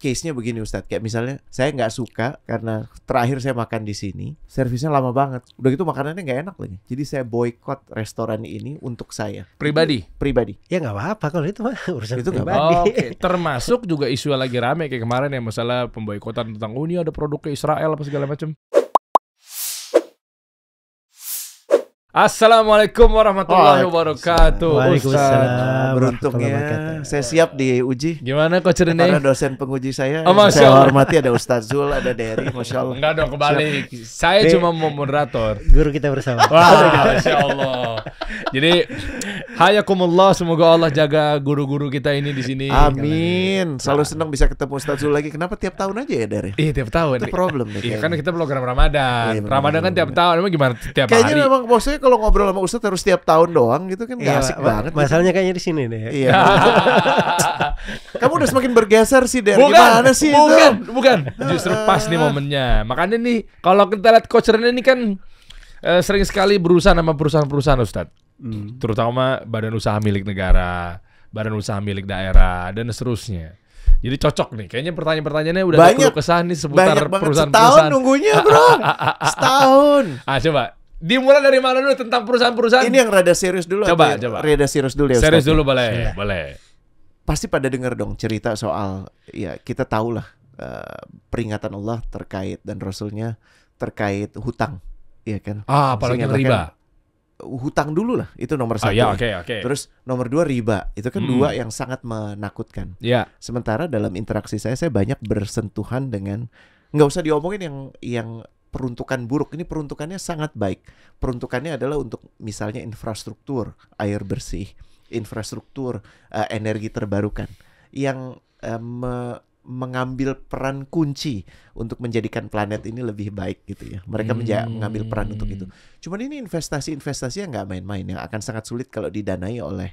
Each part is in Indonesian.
case-nya begini Ustadz, kayak misalnya saya nggak suka karena terakhir saya makan di sini, servisnya lama banget. Udah gitu makanannya nggak enak lagi. Jadi saya boykot restoran ini untuk saya. Pribadi. Ya nggak apa-apa kalau itu mah urusan Itu nggak pribadi. Oke, termasuk juga isu yang lagi rame kayak kemarin ya masalah pemboikotan tentang ini ada produk ke Israel apa segala macam. Assalamualaikum warahmatullahi wabarakatuh. Waalaikumsalam. Beruntungnya saya siap diuji. Gimana Coach Rene? Karena dosen penguji saya, Oh, Masya saya Allah. hormati ada Ustadz Zul, ada Dery, Masya Allah. Enggak dong, kebalik. Saya cuma mau moderator. Guru kita bersama. Wah, Masya Allah. Jadi, hayakumullah, semoga Allah jaga guru-guru kita ini di sini. Amin. Selalu senang bisa ketemu Ustadz Zul lagi. Kenapa tiap tahun aja ya, Dery? Iya, tiap tahun. Itu problem nih. Iya, kan kayaknya. kita program Ramadan. Iya, benar, Ramadan kan benar, tiap tahun. Emang gimana tiap Kayaknya hari? memang maksudnya kalau ngobrol sama Ustadz harus tiap tahun doang gitu kan nggak Iya, asik banget. Masalahnya kayaknya di sini nih. Iya. Kamu udah semakin bergeser sih, Der. Bukan, Gimana sih bukan. Justru pas nih momennya. Makanya nih, kalau kita lihat Coach Rene ini kan sering sekali berusaha sama perusahaan-perusahaan Ustadz. Terutama badan usaha milik negara, badan usaha milik daerah, dan seterusnya. Jadi cocok nih. Kayaknya pertanyaan-pertanyaannya udah ada Banyak, keluh kesah nih seputar banyak banget. perusahaan-perusahaan. Setahun nunggunya, bro. Setahun. Coba. Dimulai dari mana dulu tentang perusahaan-perusahaan? Ini yang rada serius dulu. Coba. Rada serius dulu ya, Ustadz. Serius dulu boleh. Pasti pada dengar dong cerita soal, ya kita tahulah peringatan Allah terkait dan Rasulnya terkait hutang, ya kan? Apalagi Maksudnya riba. Hutang dulu lah, itu nomor satu. Ya, oke. Terus nomor 2 riba, itu kan dua yang sangat menakutkan. Ya. Sementara dalam interaksi saya banyak bersentuhan dengan, nggak usah diomongin yang peruntukan buruk. Ini peruntukannya sangat baik. Peruntukannya adalah untuk misalnya infrastruktur air bersih, infrastruktur energi terbarukan yang mengambil peran kunci untuk menjadikan planet ini lebih baik gitu ya. Mereka mengambil peran untuk itu. Cuman ini investasi yang nggak main-main, yang akan sangat sulit kalau didanai oleh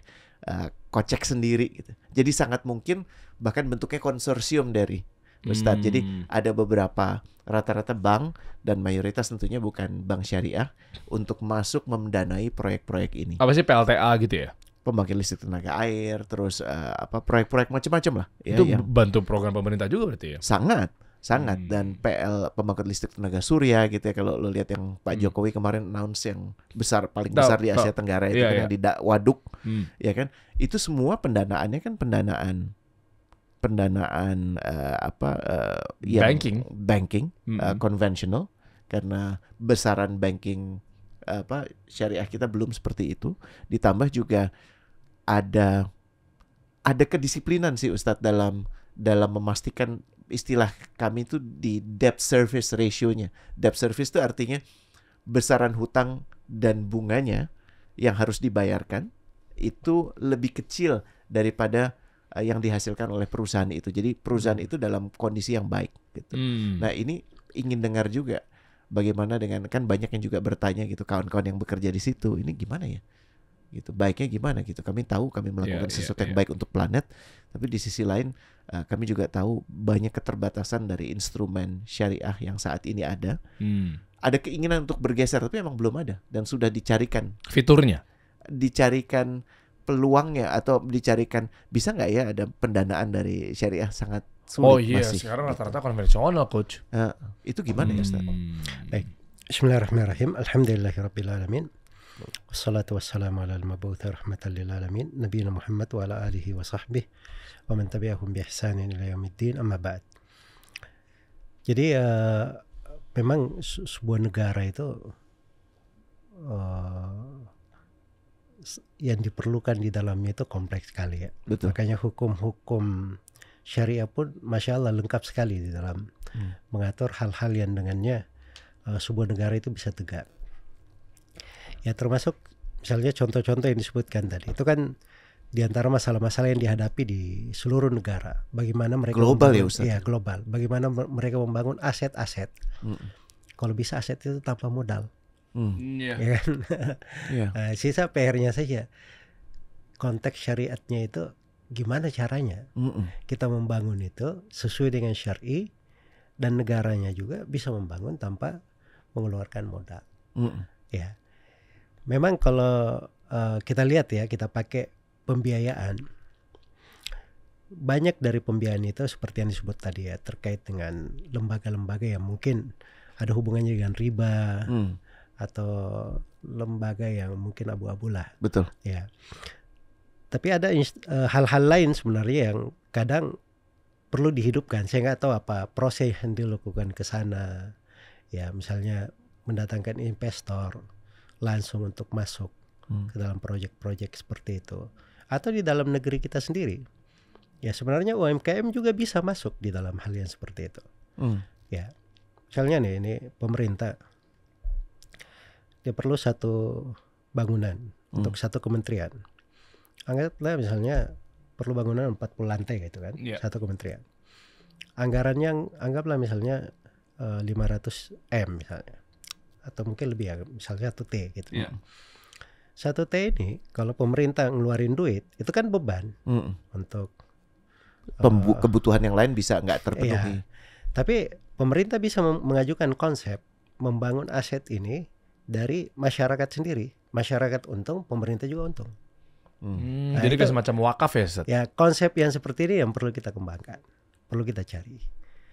kocek sendiri gitu. Jadi sangat mungkin bahkan bentuknya konsorsium dari Ustadz. Jadi ada beberapa rata-rata bank dan mayoritas tentunya bukan bank syariah untuk masuk mendanai proyek-proyek ini. Apa sih PLTA gitu ya? Pembangkit listrik tenaga air, terus proyek-proyek macam-macam lah. Ya, Itu yang bantu program pemerintah juga berarti ya? sangat. Dan pembangkit listrik tenaga surya gitu ya, kalau lo lihat yang Pak Jokowi kemarin announce yang paling besar di Asia Tenggara itu kan yang di Waduk, ya kan? Itu semua pendanaannya kan pendanaan yang banking konvensional, karena besaran banking syariah kita belum seperti itu. Ditambah juga ada kedisiplinan sih Ustadz dalam memastikan, istilah kami itu di debt service ratio-nya. Debt service itu artinya besaran hutang dan bunganya yang harus dibayarkan itu lebih kecil daripada yang dihasilkan oleh perusahaan itu. Jadi perusahaan itu dalam kondisi yang baik gitu. Nah, ini ingin dengar juga bagaimana dengan, kan banyak yang juga bertanya gitu, kawan-kawan yang bekerja di situ, ini gimana ya? Gitu. Baiknya gimana gitu. Kami tahu kami melakukan sesuatu yang baik untuk planet, tapi di sisi lain kami juga tahu banyak keterbatasan dari instrumen syariah yang saat ini ada. Ada keinginan untuk bergeser, tapi memang belum ada dan sudah dicarikan fiturnya. Dicarikan peluangnya atau dicarikan bisa nggak ya ada pendanaan dari syariah, sangat sulit masih. Sekarang rata-rata konvensional, Coach. Itu gimana ya, Ustaz? Baik. Bismillahirrahmanirrahim. Alhamdulillahirabbil alamin. Wassalatu wassalamu ala al-mab'uts rahmatan lil alamin, nabiyina Muhammad wa ala alihi wa sahbihi wa man tabi'ahum bi ihsanin ila yaumiddin, amma ba'd. Jadi memang sebuah negara itu yang diperlukan di dalamnya itu kompleks sekali ya. Betul. Makanya hukum-hukum syariah pun Masya Allah lengkap sekali di dalam mengatur hal-hal yang dengannya sebuah negara itu bisa tegak. Ya termasuk misalnya contoh-contoh yang disebutkan tadi. Itu kan di antara masalah-masalah yang dihadapi di seluruh negara. Bagaimana mereka global ya Ustaz? Ya global. Bagaimana mereka membangun aset-aset. Kalau bisa aset itu tanpa modal. Ya kan? Sisa PR-nya saja. Konteks syariatnya itu gimana caranya kita membangun itu sesuai dengan syar'i, dan negaranya juga bisa membangun tanpa mengeluarkan modal. Ya, memang kalau kita lihat ya, kita pakai pembiayaan, banyak dari pembiayaan itu seperti yang disebut tadi ya, terkait dengan lembaga-lembaga yang mungkin ada hubungannya dengan riba atau lembaga yang mungkin abu-abu lah. Betul. Ya. Tapi ada hal-hal lain sebenarnya yang kadang perlu dihidupkan. Saya nggak tahu apa proses yang dilakukan ke sana. Ya, misalnya mendatangkan investor langsung untuk masuk ke dalam proyek-proyek seperti itu. Atau di dalam negeri kita sendiri. Ya, sebenarnya UMKM juga bisa masuk di dalam hal yang seperti itu. Ya, misalnya nih, ini pemerintah dia perlu satu bangunan untuk satu kementerian. Anggaplah misalnya perlu bangunan 40 lantai gitu kan, satu kementerian. Anggarannya anggaplah misalnya 500 M misalnya, atau mungkin lebih ya, misalnya 1 T gitu. 1 T ini kalau pemerintah ngeluarin duit itu kan beban untuk kebutuhan yang lain bisa nggak terpenuhi. Tapi pemerintah bisa mengajukan konsep membangun aset ini dari masyarakat sendiri. Masyarakat untung, pemerintah juga untung. Nah, jadi kayak semacam wakaf ya, Ustaz? Ya, konsep yang seperti ini yang perlu kita kembangkan, perlu kita cari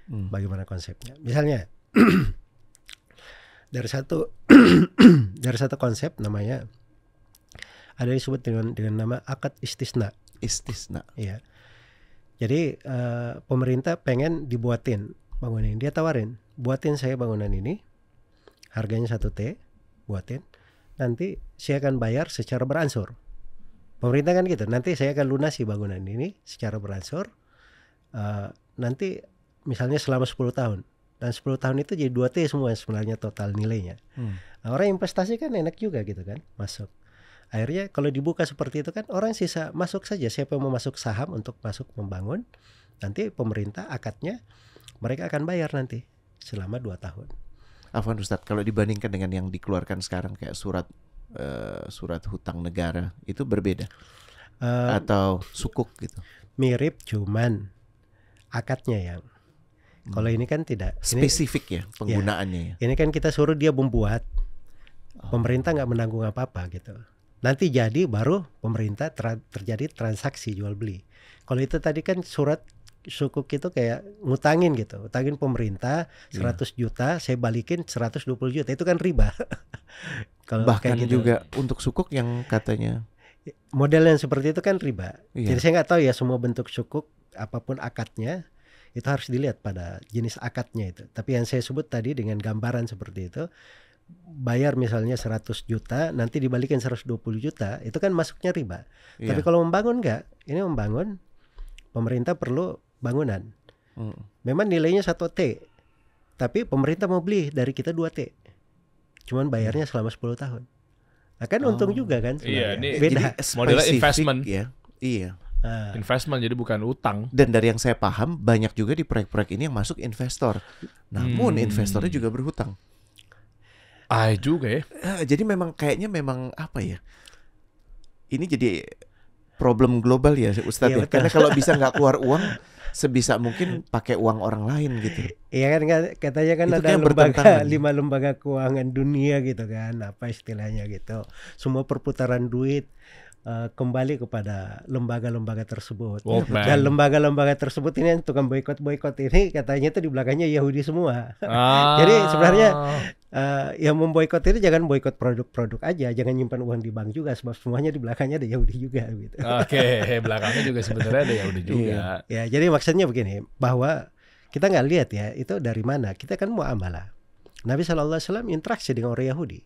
bagaimana konsepnya. Misalnya dari satu konsep namanya ada disebut dengan nama akad istisna. Istisna. Ya. Jadi pemerintah pengen dibuatin bangunan ini, dia tawarin, buatin saya bangunan ini, harganya 1 T, buatin, nanti saya akan bayar secara beransur. Pemerintah kan gitu, nanti saya akan lunasi bangunan ini secara beransur, nanti misalnya selama 10 tahun, dan 10 tahun itu jadi 2 T semua sebenarnya total nilainya. Nah, orang investasi kan enak juga gitu kan, masuk. Akhirnya kalau dibuka seperti itu kan orang sisa masuk saja, siapa yang mau masuk saham untuk masuk membangun, nanti pemerintah akadnya mereka akan bayar nanti selama 2 tahun. Afwan Ustadz, kalau dibandingkan dengan yang dikeluarkan sekarang kayak surat hutang negara itu berbeda atau sukuk gitu? Mirip, cuman akadnya yang kalau ini kan tidak spesifik ya penggunaannya. Ya. Ini kan kita suruh dia membuat, pemerintah nggak menanggung apa-apa gitu. Nanti jadi baru pemerintah terjadi transaksi jual beli. Kalau itu tadi kan surat sukuk itu kayak ngutangin gitu, utangin pemerintah 100 juta, saya balikin 120 juta, itu kan riba. Kalau bahkan gitu, juga untuk sukuk yang katanya model yang seperti itu kan riba. Jadi saya nggak tahu ya semua bentuk sukuk apapun akadnya itu harus dilihat pada jenis akadnya itu. Tapi yang saya sebut tadi dengan gambaran seperti itu, bayar misalnya 100 juta, nanti dibalikin 120 juta, itu kan masuknya riba. Tapi kalau membangun enggak, ini membangun, pemerintah perlu bangunan. Memang nilainya 1 T, tapi pemerintah mau beli dari kita 2 T. Cuman bayarnya selama 10 tahun. Nah kan untung juga kan. Iya, ini beda. Modelnya investment. Ya. Iya. Investment jadi bukan utang. Dan dari yang saya paham banyak juga di proyek-proyek ini yang masuk investor. Namun investornya juga berhutang. Juga ya. Jadi memang kayaknya memang apa ya? Ini jadi problem global ya Ustadz ya. Karena kalau bisa nggak keluar uang, sebisa mungkin pakai uang orang lain gitu. Iya kan katanya kan itu ada lembaga 5 lembaga keuangan dunia gitu kan, apa istilahnya gitu. Semua perputaran duit kembali kepada lembaga-lembaga tersebut. Dan lembaga-lembaga tersebut ini yang tukang boikot ini katanya itu di belakangnya Yahudi semua. Jadi sebenarnya yang memboikot ini jangan boikot produk-produk aja, jangan nyimpan uang di bank juga, sebab semuanya di belakangnya ada Yahudi juga gitu. Belakangnya juga sebenarnya ada Yahudi juga. Ya, jadi maksudnya begini, bahwa kita nggak lihat ya itu dari mana, kita kan muamalah. Nabi SAW interaksi dengan orang Yahudi.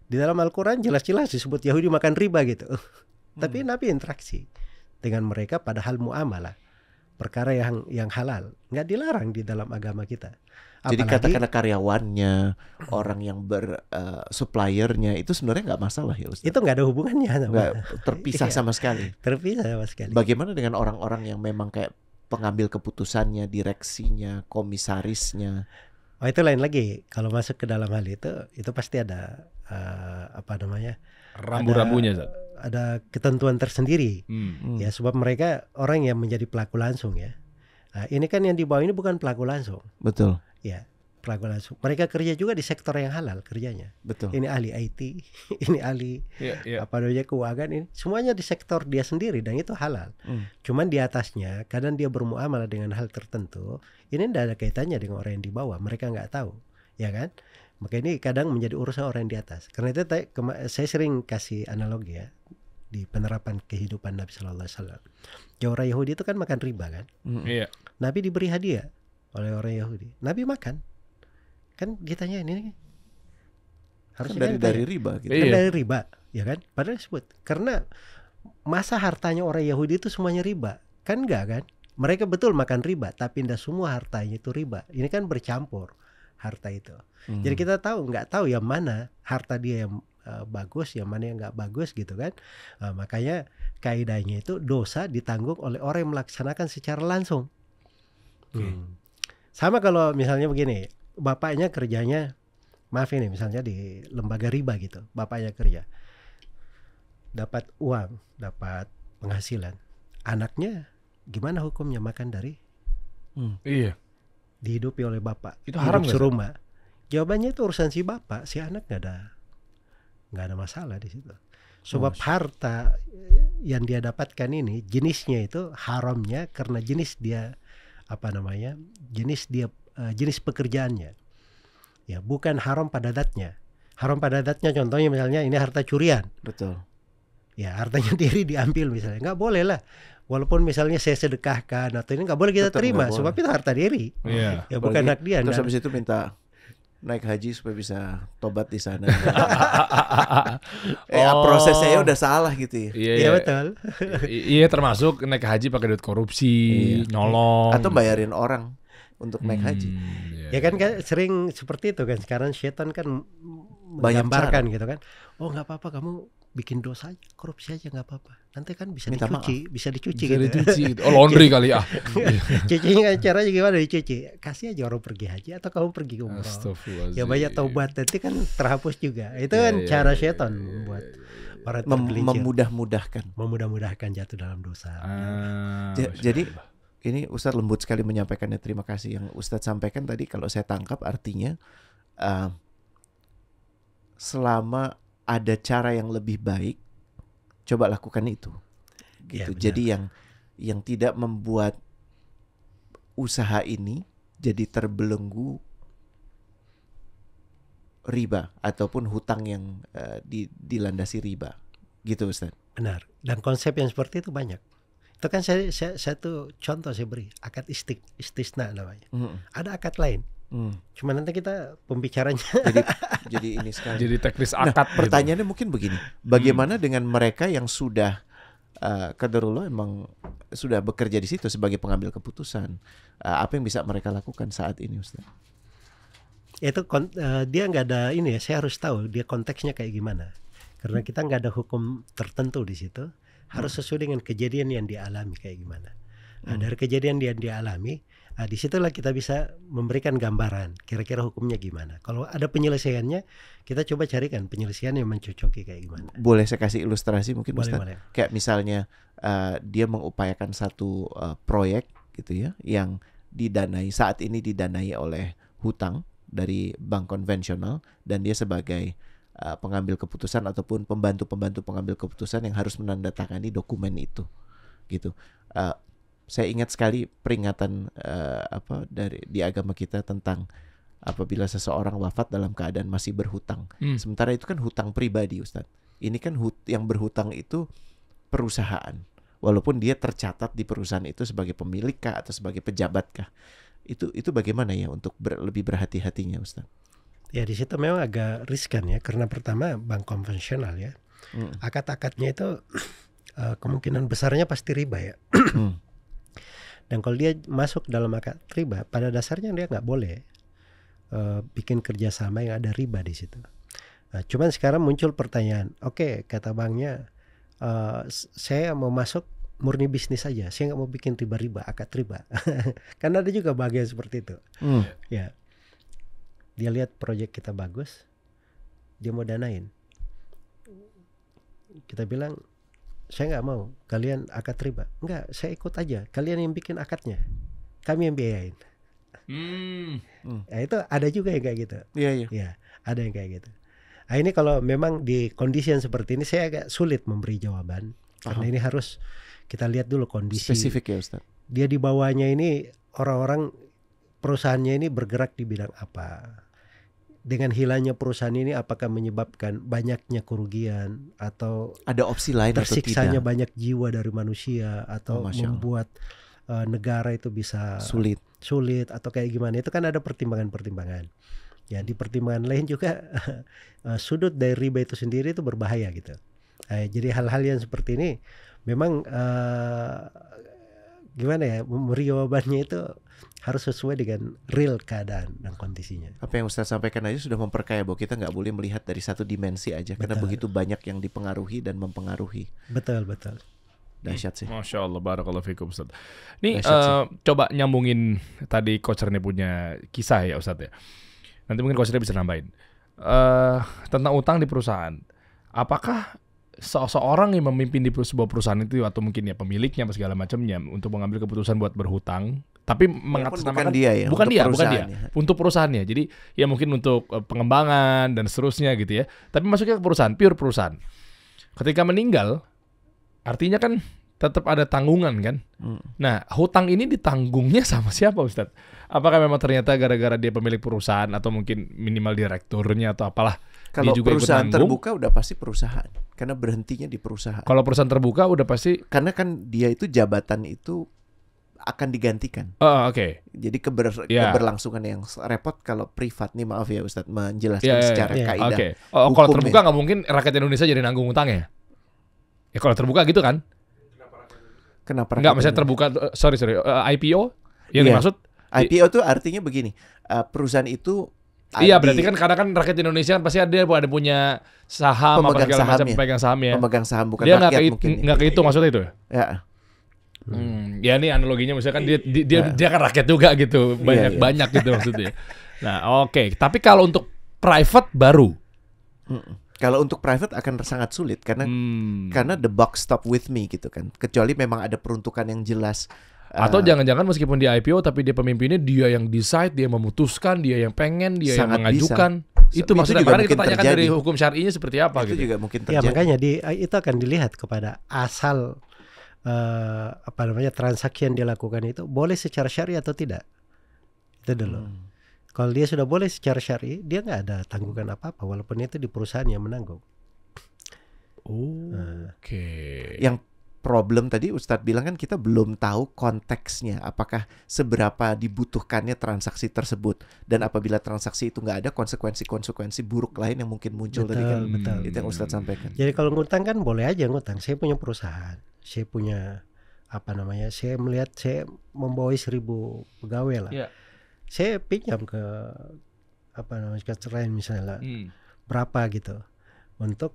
Di dalam Al-Quran jelas-jelas disebut Yahudi makan riba gitu. Tapi Nabi interaksi dengan mereka pada hal muamalah, perkara yang halal, nggak dilarang di dalam agama kita. Apalagi, jadi katakanlah karyawannya, orang yang suppliernya itu sebenarnya nggak masalah ya Ustaz? Itu nggak ada hubungannya, nggak terpisah sama sekali. Terpisah sama sekali. Bagaimana dengan orang-orang yang memang kayak pengambil keputusannya, direksinya, komisarisnya? Oh itu lain lagi. Kalau masuk ke dalam hal itu pasti ada rambu-rambunya. Ada ketentuan tersendiri. Ya sebab mereka orang yang menjadi pelaku langsung ya. Nah, ini kan yang di bawah ini bukan pelaku langsung. Betul. Ya, pelaku langsung. Mereka kerja juga di sektor yang halal kerjanya. Betul. Ini ahli IT, ini ahli apa namanya keuangan, ini semuanya di sektor dia sendiri dan itu halal. Cuman di atasnya kadang dia bermuamalah dengan hal tertentu. Ini tidak ada kaitannya dengan orang yang di bawah. Mereka nggak tahu, ya kan? Maka ini kadang menjadi urusan orang yang di atas. Karena itu saya sering kasih analogi ya di penerapan kehidupan Nabi Sallallahu Alaihi Wasallam. Ya, orang Yahudi itu kan makan riba kan. Nabi diberi hadiah oleh orang Yahudi. Nabi makan. Kan ditanya ini harusnya kan dari riba gitu. Kan dari riba, ya kan? Padahal disebut karena masa hartanya orang Yahudi itu semuanya riba. Kan enggak kan? Mereka betul makan riba, tapi tidak semua hartanya itu riba. Ini kan bercampur harta itu. Jadi kita nggak tahu yang mana harta dia yang bagus, yang mana yang nggak bagus gitu kan. Makanya kaidahnya itu dosa ditanggung oleh orang yang melaksanakan secara langsung. Sama kalau misalnya begini, bapaknya kerjanya, maaf ini misalnya di lembaga riba gitu, bapaknya kerja, dapat uang, dapat penghasilan, anaknya gimana hukumnya makan dari? Dihidupi oleh bapak, itu haram hidup serumah. Jawabannya itu urusan si bapak, si anak nggak ada masalah di situ. Sebab harta yang dia dapatkan ini jenisnya itu haramnya karena jenis dia jenis pekerjaannya. Ya, bukan haram pada zatnya. Haram pada zatnya contohnya misalnya ini harta curian. Betul. Ya, hartanya diri diambil misalnya. Nggak boleh lah. Walaupun misalnya saya sedekahkan atau ini nggak boleh kita terima sebab itu harta diri. Ya bukan hak dia. Terus habis itu minta naik haji supaya bisa tobat di sana. Prosesnya udah salah gitu ya. Iya betul. Iya, termasuk naik haji pakai duit korupsi, nyolong. Atau bayarin orang untuk naik haji. Ya kan sering seperti itu kan. Sekarang setan kan menggambarkan gitu kan. Oh nggak apa-apa, kamu bikin dosa aja, korupsi aja nggak apa-apa. Nanti kan bisa dicuci gitu. Oh, laundry kali ya. Cucinya caranya gimana dicuci? Kasih aja orang pergi haji atau kamu pergi umroh. Ya banyak taubat nanti kan terhapus juga. Itu kan cara setan buat orang memudah-mudahkan jatuh dalam dosa. Jadi ini Ustadz lembut sekali menyampaikannya. Terima kasih yang Ustadz sampaikan tadi. Kalau saya tangkap artinya selama ada cara yang lebih baik, coba lakukan itu. Gitu. Ya, jadi yang tidak membuat usaha ini jadi terbelenggu riba ataupun hutang yang dilandasi riba. Gitu Ustaz. Benar. Dan konsep yang seperti itu banyak. Itu kan saya tuh contoh saya beri, akad istisna namanya. Ada akad lain. Cuma nanti kita pembicaranya jadi ini sekali. Jadi teknis akad. Pertanyaannya mungkin begini, bagaimana dengan mereka yang sudah qadarullah emang sudah bekerja di situ sebagai pengambil keputusan? Apa yang bisa mereka lakukan saat ini, Ustaz? Itu dia nggak ada ini ya. Saya harus tahu dia konteksnya kayak gimana. Karena kita nggak ada hukum tertentu di situ. Harus sesuai dengan kejadian yang dialami kayak gimana. Dari kejadian yang dialami, disitulah kita bisa memberikan gambaran kira-kira hukumnya gimana. Kalau ada penyelesaiannya, kita coba carikan penyelesaian yang mencocoki kayak gimana. Boleh saya kasih ilustrasi mungkin Ustaz? Boleh. Kayak misalnya dia mengupayakan satu proyek gitu ya, yang saat ini didanai oleh hutang dari bank konvensional, dan dia sebagai pengambil keputusan ataupun pembantu pengambil keputusan yang harus menandatangani dokumen itu gitu. Saya ingat sekali peringatan di agama kita tentang apabila seseorang wafat dalam keadaan masih berhutang. Sementara itu kan hutang pribadi, Ustaz. Ini kan yang berhutang itu perusahaan. Walaupun dia tercatat di perusahaan itu sebagai pemilik kah atau sebagai pejabat kah. Itu bagaimana ya untuk lebih berhati-hatinya, Ustaz? Ya di situ memang agak riskan ya, karena pertama bank konvensional ya. Akad-akadnya itu kemungkinan besarnya pasti riba ya. Dan kalau dia masuk dalam akad riba, pada dasarnya dia nggak boleh bikin kerjasama yang ada riba di situ. Cuman sekarang muncul pertanyaan, oke, kata banknya, saya mau masuk murni bisnis aja, saya nggak mau bikin riba-riba, akad riba. Karena ada juga bagian seperti itu. Ya, dia lihat proyek kita bagus, dia mau danain. Kita bilang, saya nggak mau kalian akad riba. Enggak, saya ikut aja. Kalian yang bikin akadnya, kami yang biayain. Ya, itu ada juga yang kayak gitu. Iya. Ya, ada yang kayak gitu. Nah, ini kalau memang di kondisi yang seperti ini saya agak sulit memberi jawaban karena ini harus kita lihat dulu kondisi spesifik ya Ustaz. Dia di bawahnya ini orang-orang perusahaannya ini bergerak di bidang apa. Dengan hilangnya perusahaan ini apakah menyebabkan banyaknya kerugian atau ada opsi lain tersiksanya atau tidak? Banyak jiwa dari manusia atau membuat negara itu bisa sulit atau kayak gimana. Itu kan ada pertimbangan-pertimbangan. Ya, di pertimbangan lain juga sudut dari riba itu sendiri itu berbahaya gitu. Jadi hal-hal yang seperti ini memang gimana ya, memberi jawabannya itu harus sesuai dengan real keadaan dan kondisinya. Apa yang Ustaz sampaikan aja sudah memperkaya bahwa kita nggak boleh melihat dari satu dimensi aja. Karena begitu banyak yang dipengaruhi dan mempengaruhi. Betul. Dahsyat sih. Masya Allah, barakallahu fikum Ustaz. Ini coba nyambungin tadi Coach Rene punya kisah ya Ustaz ya. Nanti mungkin Coach Rene bisa nambahin tentang utang di perusahaan. Apakah seseorang yang memimpin di sebuah perusahaan itu atau mungkin ya pemiliknya apa segala macamnya untuk mengambil keputusan buat berhutang, tapi mengatasnamakan bukan dia untuk perusahaannya. Jadi ya mungkin untuk pengembangan dan seterusnya gitu ya. Tapi masuknya ke perusahaan, pure perusahaan. Ketika meninggal, artinya kan tetap ada tanggungan kan. Nah, hutang ini ditanggungnya sama siapa Ustadz? Apakah memang ternyata gara-gara dia pemilik perusahaan atau mungkin minimal direkturnya atau apalah? Kalau dia juga perusahaan terbuka udah pasti perusahaan, karena berhentinya di perusahaan. Kalau perusahaan terbuka udah pasti, karena kan dia itu jabatan itu akan digantikan. Oke. Jadi keberlangsungan yang repot kalau privat nih, maaf ya Ustadz menjelaskan secara kaidah. Okay. Kalau terbuka nggak mungkin rakyat Indonesia jadi nanggung utangnya. Ya kalau terbuka gitu kan? Kenapa? Nggak, misalnya terbuka. Sorry. IPO yang dimaksud? IPO tuh artinya begini, perusahaan itu berarti kan karena kan rakyat Indonesia kan pasti ada punya saham apa segala macam, pemegang sahamnya. Pemegang saham bukan dia rakyat mungkin. Dia nggak kehitung maksudnya itu? Ya. Ya ini analoginya misalkan dia kan rakyat juga gitu, banyak gitu maksudnya. Nah, oke. Tapi kalau untuk private baru. Kalau untuk private akan sangat sulit karena the buck stop with me gitu kan. Kecuali memang ada peruntukan yang jelas. Atau jangan-jangan meskipun dia IPO tapi dia pemimpinnya, dia yang decide, dia memutuskan, dia yang pengen, dia yang mengajukan. Itu maksudnya karena kita tanyakan dari hukum syar'inya seperti apa itu gitu. Juga mungkin terjadi. Ya makanya itu akan dilihat kepada asal transaksi yang dilakukan itu boleh secara syar'i atau tidak. Itu dulu. Kalau dia sudah boleh secara syar'i, dia nggak ada tanggungan apa-apa walaupun itu di perusahaan yang menanggung. Oke. Yang problem tadi Ustadz bilang kan kita belum tahu konteksnya, apakah seberapa dibutuhkannya transaksi tersebut, dan apabila transaksi itu nggak ada, konsekuensi buruk lain yang mungkin muncul. Betul. Itu yang Ustadz sampaikan. Jadi kalau ngutang kan boleh aja ngutang. Saya punya perusahaan, saya punya saya melihat saya membawa 1.000 pegawai lah. Saya pinjam ke lain misalnya berapa gitu untuk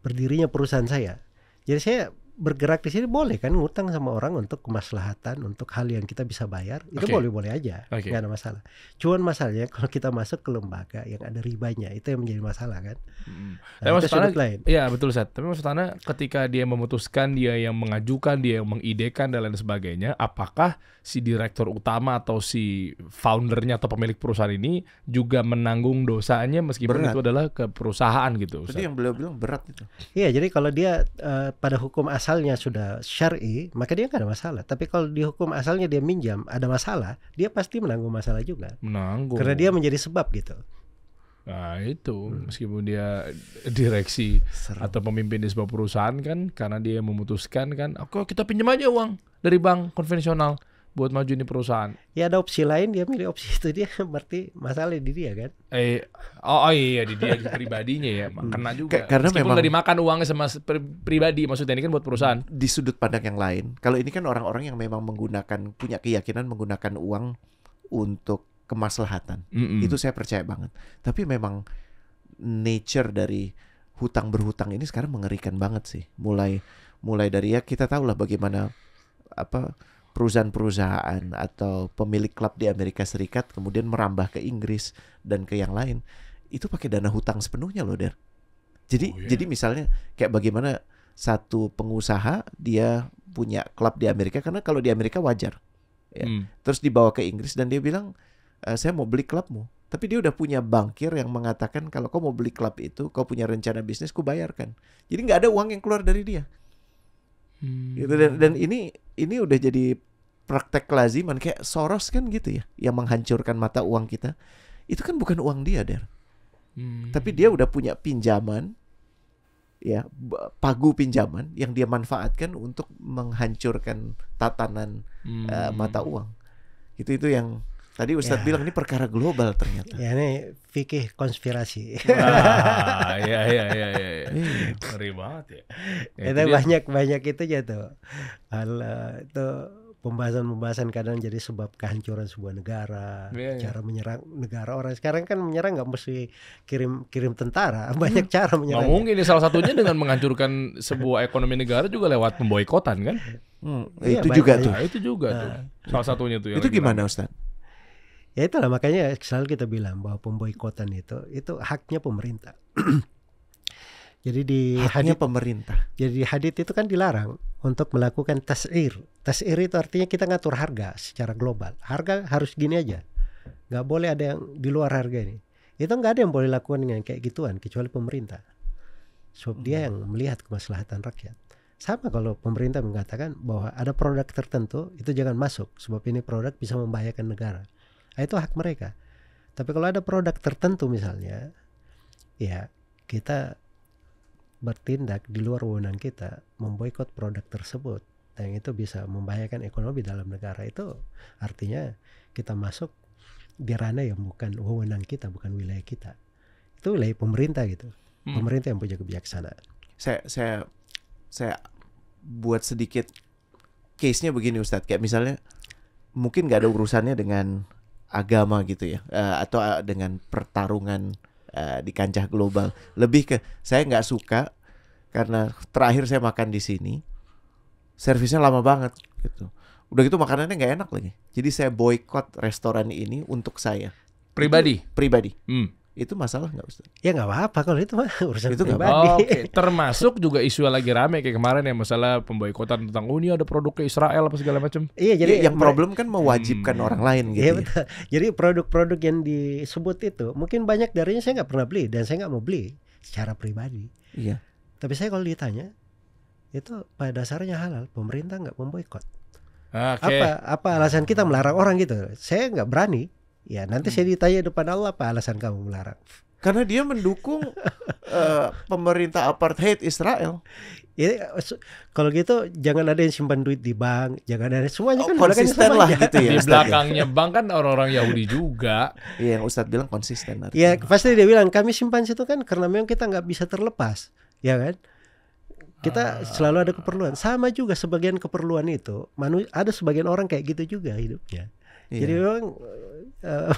berdirinya perusahaan saya. Jadi saya bergerak di sini boleh kan ngutang sama orang untuk kemaslahatan, untuk hal yang kita bisa bayar, itu boleh-boleh aja, nggak ada masalah. Cuman masalahnya kalau kita masuk ke lembaga yang ada ribanya, itu yang menjadi masalah kan. Tapi maksudnya lain. Iya betul Ustaz. Tapi maksudnya ketika dia memutuskan, dia yang mengajukan, dia yang mengidekan dan lain sebagainya, apakah si direktur utama atau si foundernya atau pemilik perusahaan ini juga menanggung dosanya meskipun itu adalah ke perusahaan gitu? Jadi yang beliau bilang berat itu. Iya, jadi kalau dia pada hukum asalnya sudah syar'i, maka dia nggak ada masalah. Tapi kalau di hukum asalnya dia minjam ada masalah, dia pasti menanggung masalah juga. Menanggung. Karena dia menjadi sebab gitu. Nah itu meskipun dia direksi atau pemimpin di sebuah perusahaan kan, karena dia memutuskan kan, oke kita pinjam aja uang dari bank konvensional buat maju di perusahaan. Ya ada opsi lain, dia milih opsi itu, dia berarti masalah di dia kan. Iya di dia pribadinya ya, kena juga. Karena meskipun memang nggak dimakan uangnya sama pribadi, maksudnya ini kan buat perusahaan. Di sudut pandang yang lain, kalau ini kan orang-orang yang memang punya keyakinan menggunakan uang untuk kemaslahatan. Itu saya percaya banget. Tapi memang nature dari hutang berhutang ini sekarang mengerikan banget sih. Mulai dari kita tahulah bagaimana perusahaan-perusahaan atau pemilik klub di Amerika Serikat kemudian merambah ke Inggris dan ke yang lain. Itu pakai dana hutang sepenuhnya loh, Der. Jadi misalnya kayak bagaimana satu pengusaha dia punya klub di Amerika, karena kalau di Amerika wajar Ya. Terus dibawa ke Inggris dan dia bilang, saya mau beli klubmu. Tapi dia udah punya bankir yang mengatakan kalau kau mau beli klub itu, kau punya rencana bisnis, ku bayarkan. Jadi nggak ada uang yang keluar dari dia. Gitu. Dan ini udah jadi praktek kelaziman, kayak Soros kan gitu ya, yang menghancurkan mata uang kita. Itu kan bukan uang dia, Der. Tapi dia udah punya pinjaman, ya, pagu pinjaman yang dia manfaatkan untuk menghancurkan tatanan mata uang. Itu yang tadi Ustadz bilang ini perkara global ternyata. Ya, ini fikih konspirasi. Iya. Ngeri banget ya. Itu banyak itu jatuh. Itu pembahasan kadang jadi sebab kehancuran sebuah negara, cara menyerang negara. Orang sekarang kan menyerang nggak mesti kirim tentara, banyak cara menyerang. Nggak mungkin, salah satunya dengan menghancurkan sebuah ekonomi negara juga lewat pemboikotan kan? Itu juga tuh. Itu juga tuh. Salah satunya tuh. Itu gimana Ustaz? Ya itulah makanya selalu kita bilang bahwa pemboikotan itu haknya pemerintah. Jadi haknya pemerintah. Jadi hadits itu kan dilarang untuk melakukan tas'ir. Tas'ir itu artinya kita ngatur harga secara global. Harga harus gini aja. Nggak boleh ada yang di luar harga ini. Itu nggak ada yang boleh lakukan dengan kayak gituan kecuali pemerintah. Sebab dia yang melihat kemaslahatan rakyat. Sama kalau pemerintah mengatakan bahwa ada produk tertentu itu jangan masuk sebab ini produk bisa membahayakan negara. Itu hak mereka. Tapi kalau ada produk tertentu misalnya, ya kita bertindak di luar wewenang kita, memboikot produk tersebut, dan itu bisa membahayakan ekonomi dalam negara, itu artinya kita masuk di ranah yang bukan wewenang kita, bukan wilayah kita. Itu wilayah pemerintah gitu. Pemerintah yang punya kebijaksanaan. Saya buat sedikit case-nya begini Ustadz, kayak misalnya mungkin nggak ada urusannya dengan agama gitu ya, atau dengan pertarungan di kancah global. Lebih ke saya nggak suka karena terakhir saya makan di sini servisnya lama banget gitu. Udah gitu makanannya nggak enak lagi. Jadi saya boykot restoran ini untuk saya pribadi. Itu masalah nggak Ustaz? Ya nggak apa-apa kalau itu mah urusan itu pribadi. Termasuk juga isu yang lagi rame kayak kemarin ya, masalah pemboikotan tentang ini ada produk ke Israel apa segala macam. Iya, jadi yang problem kan mewajibkan orang lain gitu. Iya betul. Jadi produk-produk yang disebut itu mungkin banyak darinya saya nggak pernah beli dan saya nggak mau beli secara pribadi. Iya. Tapi saya kalau ditanya itu pada dasarnya halal, pemerintah nggak memboikot. Apa alasan kita melarang orang gitu? Saya nggak berani. Ya nanti saya ditanya depan Allah, apa alasan kamu melarang? Karena dia mendukung pemerintah apartheid Israel. Ya, kalau gitu jangan ada yang simpan duit di bank, jangan ada semuanya kan konsisten lah gitu ya. Di belakangnya bank kan orang-orang Yahudi juga. Iya, yang Ustadz bilang konsisten. Ya pasti dia bilang kami simpan situ kan karena memang kita nggak bisa terlepas, ya kan? Kita selalu ada keperluan. Sama juga sebagian keperluan itu, ada sebagian orang kayak gitu juga hidupnya. Iya. Jadi memang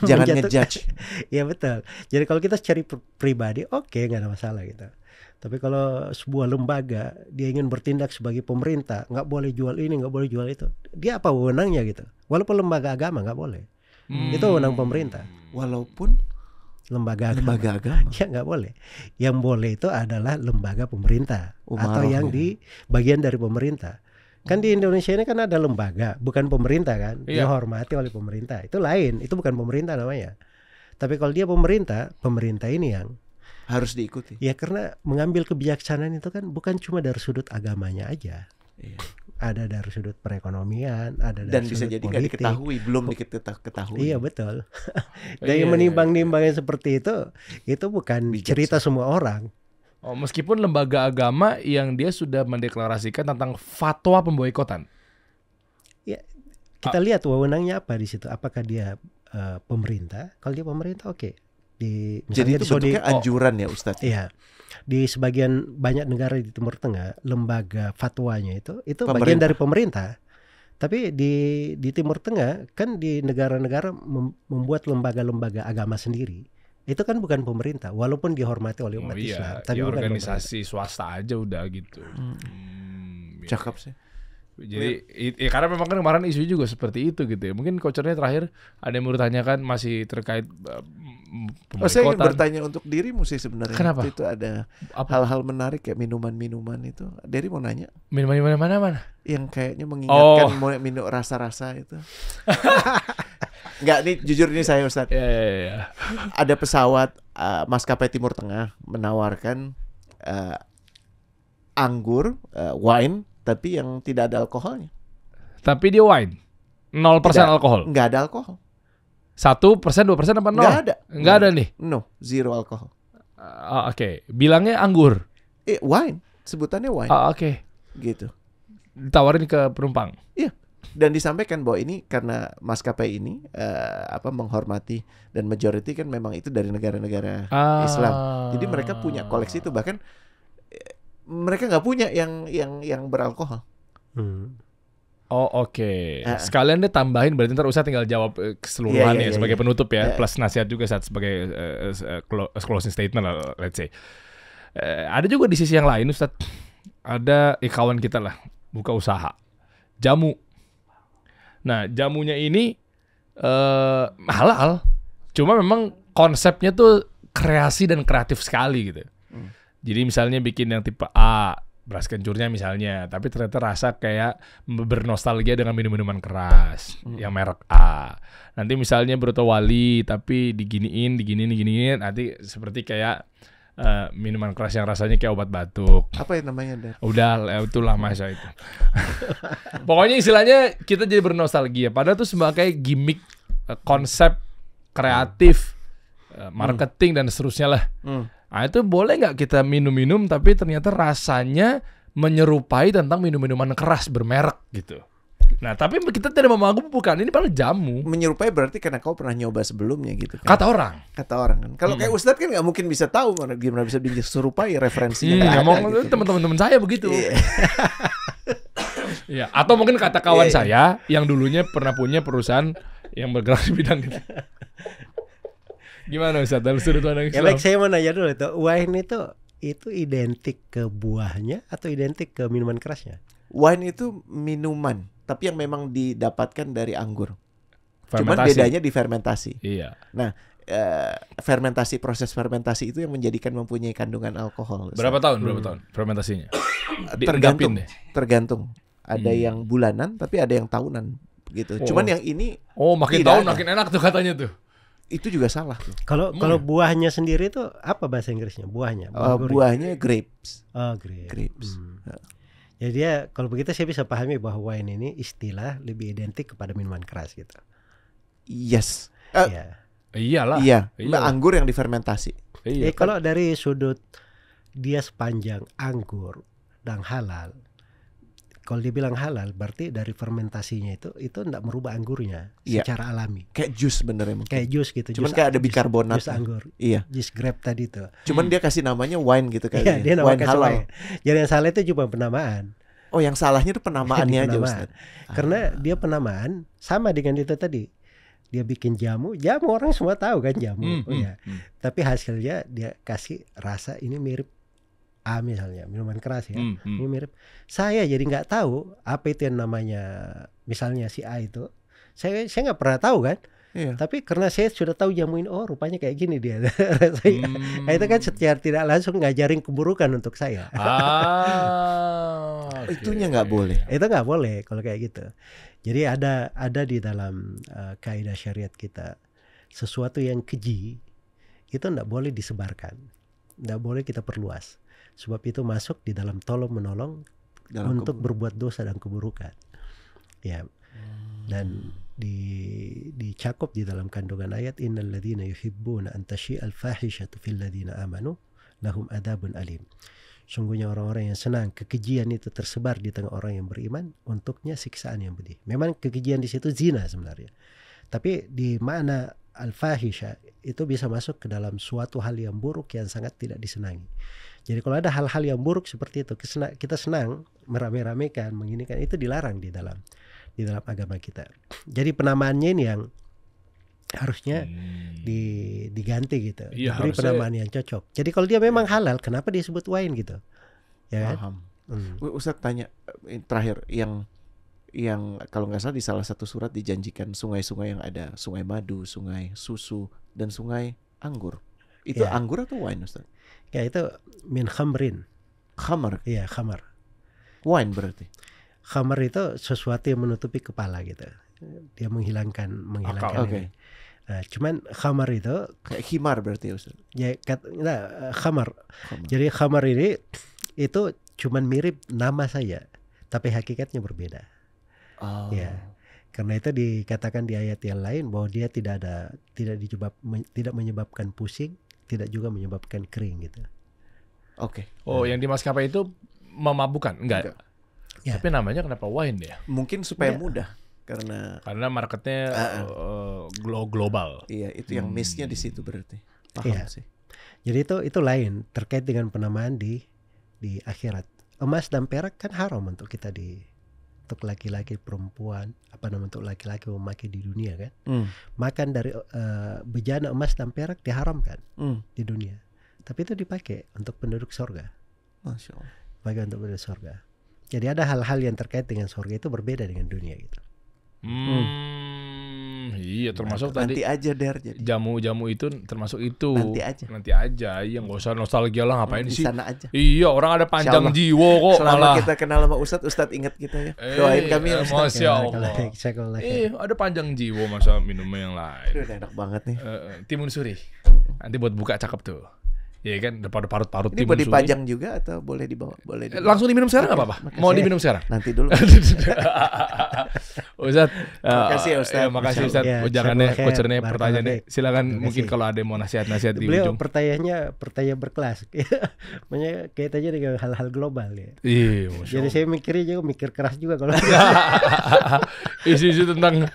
jangan ngejudge. Iya betul. Jadi kalau kita cari pribadi, oke, nggak ada masalah gitu. Tapi kalau sebuah lembaga dia ingin bertindak sebagai pemerintah, nggak boleh jual ini, nggak boleh jual itu. Dia apa wewenangnya gitu? Walaupun lembaga agama nggak boleh. Itu wewenang pemerintah. Walaupun lembaga agama. Ya nggak boleh. Yang boleh itu adalah lembaga pemerintah atau yang di bagian dari pemerintah. Kan di Indonesia ini kan ada lembaga, bukan pemerintah kan, dihormati oleh pemerintah. Itu lain, itu bukan pemerintah namanya. Tapi kalau dia pemerintah ini yang harus diikuti. Ya karena mengambil kebijaksanaan itu kan bukan cuma dari sudut agamanya aja. Iya. Ada dari sudut perekonomian, ada dari dan sudut bisa jadi nggak diketahui, belum diketahui. Iya betul. Dan yang menimbang-nimbang yang seperti itu bukan cerita semua orang. Oh, meskipun lembaga agama yang dia sudah mendeklarasikan tentang fatwa pemboikotan. Ya, kita lihat wewenangnya apa di situ. Apakah dia pemerintah? Kalau dia pemerintah, oke. Jadi itu bentuknya anjuran ya Ustadz? Iya. Di sebagian banyak negara di Timur Tengah, lembaga fatwanya itu bagian dari pemerintah. Tapi di Timur Tengah kan di negara-negara membuat lembaga-lembaga agama sendiri. Itu kan bukan pemerintah, walaupun dihormati oleh umat Islam. Tapi ya organisasi swasta aja udah gitu. Cakep sih. Jadi karena memang kan kemarin isu juga seperti itu gitu ya. Mungkin coachernya terakhir ada yang mau ditanyakan masih terkait pemboikotan. Saya ingin bertanya untuk dirimu sih sebenarnya. Kenapa? Itu ada hal-hal menarik kayak minuman-minuman itu. Diri mau nanya. Minuman mana? Yang kayaknya mengingatkan mau minum rasa-rasa itu. Enggak, nih jujur nih saya Ustadz. Ya. Ada pesawat maskapai Timur Tengah menawarkan anggur, wine, tapi yang tidak ada alkoholnya. Tapi dia wine, 0% alkohol. Enggak ada alkohol. 1%, 2% apa 0? Enggak ada nih. No, zero alkohol. Oke. Bilangnya anggur. Wine, sebutannya wine. Oke. Gitu. Ditawarin ke penumpang. Iya. Dan disampaikan bahwa ini karena maskapai ini menghormati dan majority kan memang itu dari negara-negara Islam. Jadi mereka punya koleksi itu, bahkan mereka nggak punya yang beralkohol. Oke. Sekalian deh tambahin, berarti ntar Ustadz tinggal jawab keseluruhan sebagai penutup ya, plus nasihat juga saat sebagai closing statement lah, let's say. Ada juga di sisi yang lain Ustadz, ada kawan kita lah buka usaha jamu. Nah jamunya ini halal, cuma memang konsepnya tuh kreasi dan kreatif sekali gitu. Jadi misalnya bikin yang tipe A, beras kencurnya misalnya, tapi ternyata rasa kayak bernostalgia dengan minuman keras yang merek A. Nanti misalnya Broto Wali, tapi diginiin, nanti seperti kayak minuman keras yang rasanya kayak obat batuk. Apa yang namanya, Dar? Udah, itulah masa itu. Pokoknya istilahnya kita jadi bernostalgia. Padahal tuh sebagai gimmick, konsep kreatif, marketing dan seterusnya lah. Nah itu boleh nggak kita minum-minum tapi ternyata rasanya menyerupai tentang minum-minuman keras bermerek gitu. Nah tapi kita tidak memagum, bukan, ini padahal jamu. Menyerupai berarti karena kau pernah nyoba sebelumnya gitu kan? Kata orang kan. Kalau kayak Ustadz kan nggak mungkin bisa tahu gimana bisa diserupai referensinya. Ngomong gitu. Teman-teman saya begitu. Iya. Atau mungkin kata kawan saya yang dulunya pernah punya perusahaan yang bergerak di bidang itu. Gimana Ustadz dalam sudut pandang Islam? Ya baik, saya mau nanya dulu itu, wine itu identik ke buahnya atau identik ke minuman kerasnya? Wine itu minuman, tapi yang memang didapatkan dari anggur. Cuman bedanya di fermentasi. Iya. Nah, proses fermentasi itu yang menjadikan mempunyai kandungan alkohol. Berapa tahun fermentasinya? Tergantung. Ada yang bulanan, tapi ada yang tahunan gitu. Cuman yang ini makin tahun makin enak tuh katanya tuh. Itu juga salah tuh. Kalau buahnya sendiri itu apa bahasa Inggrisnya? Buahnya grapes. Grapes. Jadi dia, kalau begitu saya bisa pahami bahwa wine ini istilah lebih identik kepada minuman keras gitu. Yes. Iyalah. Iya. Anggur yang difermentasi. Kalau dari sudut dia sepanjang anggur dan halal, kalau dibilang halal berarti dari fermentasinya itu tidak merubah anggurnya secara alami. Kayak jus benernya mungkin. Kayak jus gitu. Cuman kayak ada bikarbonat. Jus anggur. Iya. Jus grape tadi tuh. Cuman dia kasih namanya wine gitu kayaknya. Dia wine halal. Wine. Jadi yang salah itu cuma penamaan. Oh, yang salahnya itu penamaannya aja Ustaz. Karena dia penamaan sama dengan itu tadi. Dia bikin jamu orang semua tahu kan jamu. Tapi hasilnya dia kasih rasa ini mirip A misalnya, minuman keras ya. Ini mirip. Saya jadi nggak tahu apa itu yang namanya, misalnya si A itu. Saya nggak pernah tahu kan. Iya. Tapi karena saya sudah tahu jamu ini, oh rupanya kayak gini dia rasanya. Itu kan secara tidak langsung ngajarin keburukan untuk saya. Itunya nggak boleh. Itu nggak boleh kalau kayak gitu. Jadi ada di dalam kaidah syariat kita, sesuatu yang keji itu nggak boleh disebarkan, nggak boleh kita perluas. Sebab itu masuk di dalam tolong menolong untuk berbuat dosa dan keburukan. Ya. Dan dicakup di dalam kandungan ayat innal ladzina yuhibbuna an tashi'al fahishatu fil ladzina amanu lahum adzabun alim. Sungguhnya orang-orang yang senang kekejian itu tersebar di tengah orang yang beriman, untuknya siksaan yang pedih. Memang kekejian di situ zina sebenarnya. Tapi di makna al-fahisha itu bisa masuk ke dalam suatu hal yang buruk yang sangat tidak disenangi. Jadi kalau ada hal-hal yang buruk seperti itu, kita senang merame-ramekan, menginikan, itu dilarang di dalam agama kita. Jadi penamaannya ini yang harusnya diganti gitu. Iya, diberi penamaan yang cocok. Jadi kalau dia memang halal, kenapa disebut wine gitu? Ya kan? Ustaz tanya terakhir, yang yang kalau nggak salah di salah satu surat dijanjikan sungai-sungai yang ada sungai madu, sungai susu, dan sungai anggur. Itu anggur atau wine, Ustaz? Ya itu min khamrin. Khamar? Iya, khamar. Wine berarti? Khamar itu sesuatu yang menutupi kepala gitu. Dia menghilangkan Okay. Nah, cuman khamar itu kayak khimar berarti, Ustaz? Ya, khamar. Jadi khamar ini itu cuman mirip nama saja, tapi hakikatnya berbeda. Ya, karena itu dikatakan di ayat yang lain bahwa dia tidak menyebabkan pusing, tidak juga menyebabkan kering gitu. Oke. Oh, yang di maskapai itu memabukkan? Enggak. Ya. Tapi namanya kenapa wine ya? Mungkin supaya mudah. Karena marketnya global. Iya, itu yang miss-nya di situ berarti. Paham sih. Jadi itu lain terkait dengan penamaan di akhirat. Emas dan perak kan haram untuk kita untuk laki-laki, perempuan, untuk laki-laki memakai di dunia kan. Makan dari bejana emas dan perak diharamkan di dunia. Tapi itu dipakai untuk penduduk surga. Masya Allah. Pakai untuk penduduk surga. Jadi ada hal-hal yang terkait dengan surga itu berbeda dengan dunia gitu. Iya, termasuk nanti tadi aja Der, jadi jamu itu termasuk itu. Nanti aja. Iya, nggak usah nostalgia lah, ngapain sih? Di sana aja. Iya, orang ada panjang jiwa kok. Selama kita kenal sama Ustadz ingat kita ya. Doain kami ya Ustadz. Masya Allah. Ada panjang jiwa, masa minumnya yang lain. Enak banget nih. Timun suri. Nanti buat buka cakep tuh. Iya kan, daripada parut-parut ini boleh dipajang juga atau boleh dibawa? Boleh dibawa. Langsung diminum sekarang nggak apa-apa? Mau diminum sekarang? Nanti dulu. Ustadz, makasih ya Ustadz. Makasih Ustadz. Jangan coachernya pertanyaannya. Silakan mungkin kalau ada mau nasihat-nasihat di ujung. Pertanyaannya pertanyaan berkelas. Makanya kaitannya dengan hal-hal global ya. Iya. Jadi saya mikirnya juga mikir keras juga kalau. Isu-isu tentang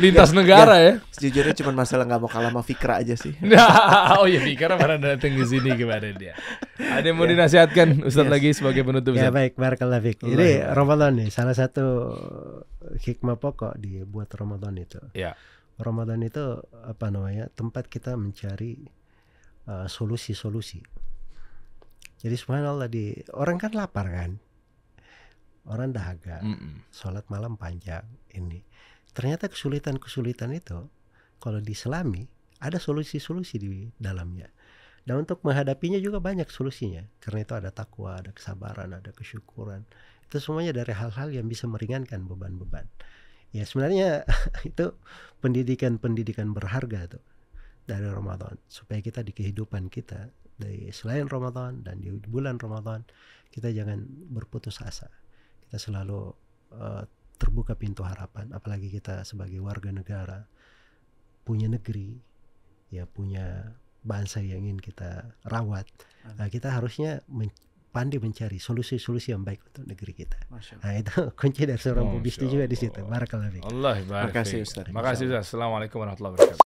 lintas negara ya. Sejujurnya cuma masalah nggak mau kalah sama Fikra aja sih. Oh iya, Fikra mana datang ke sini kemarin dia. Ada yang mau dinasihatkan Ustadz lagi sebagai penutup? Ya baik, barakallah Fik. Ini Ramadan nih, salah satu hikmah pokok dibuat Ramadan itu. Ya. Ramadan itu tempat kita mencari solusi-solusi. Jadi subhanallah orang kan lapar kan, orang dahaga, sholat malam panjang ini. Ternyata kesulitan-kesulitan itu kalau diselami ada solusi-solusi di dalamnya. Dan untuk menghadapinya juga banyak solusinya. Karena itu ada takwa, ada kesabaran, ada kesyukuran. Itu semuanya dari hal-hal yang bisa meringankan beban-beban. Ya sebenarnya itu pendidikan berharga tuh dari Ramadan. Supaya kita di kehidupan kita, dari selain Ramadan dan di bulan Ramadan, kita jangan berputus asa. Kita selalu terbuka pintu harapan, apalagi kita sebagai warga negara punya negeri, ya punya bangsa yang ingin kita rawat. Nah, kita harusnya pandai mencari solusi-solusi yang baik untuk negeri kita. Nah, itu kunci dari seorang pebisnis juga di situ. Barakallahu fiik. Allah barik. Makasih Ustaz. Makasih Ustaz. Assalamualaikum warahmatullahi wabarakatuh.